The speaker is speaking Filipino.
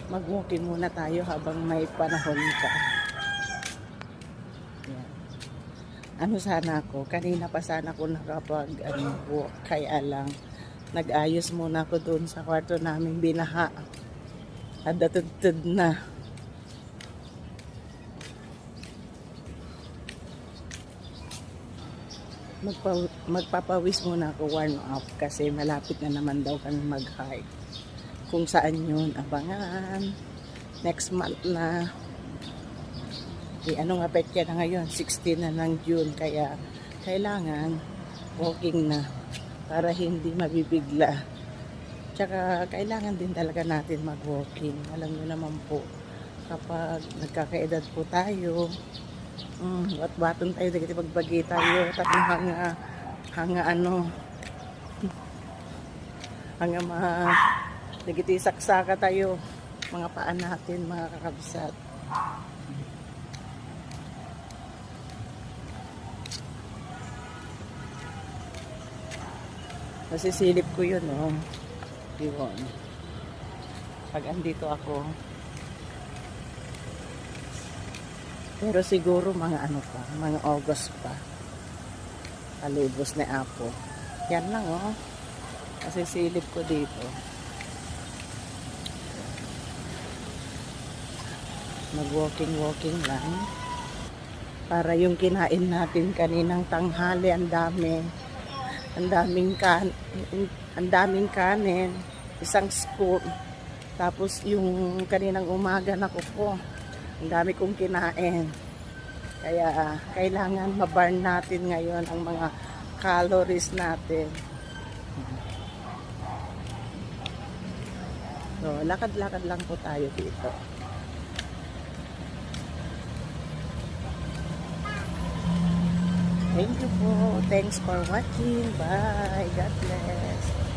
Mag-walking muna tayo habang may panahon ka. Yan. Ano sana ako, kanina pa sana ako nakapag walk, kaya lang nag-ayos muna ako doon sa kwarto namin binaha. At datudtud na. Magpapawis muna ako, warm up kasi malapit na naman daw kami mag-hike. Kung saan yun, abangan. Next month na. Anong apekya na ngayon? 16 na ng June. Kaya kailangan walking na para hindi mabibigla. Tsaka kailangan din talaga natin mag-walking. Alam nyo naman po, kapag nagkakaedad po tayo, wat-baton tayo, dagiti pagbagi tayo, tapos dagiti saksaka tayo, mga paan natin, mga kakabsat. Nasisilip ko yun, oh. Yun. Pag andito ako. Pero siguro mga ano pa, mga August pa. Alubos na Apo. Yan lang, oh. Nasisilip ko dito. Mag-walking lang. Para yung kinain natin kaninang tanghali, ang daming kanin, isang scoop. Tapos yung kaninang umaga naku po, ang dami kong kinain. Kaya kailangan ma-burn natin ngayon ang mga calories natin. So, lakad-lakad lang po tayo dito. Thank you po. Thanks for watching. Bye. God bless.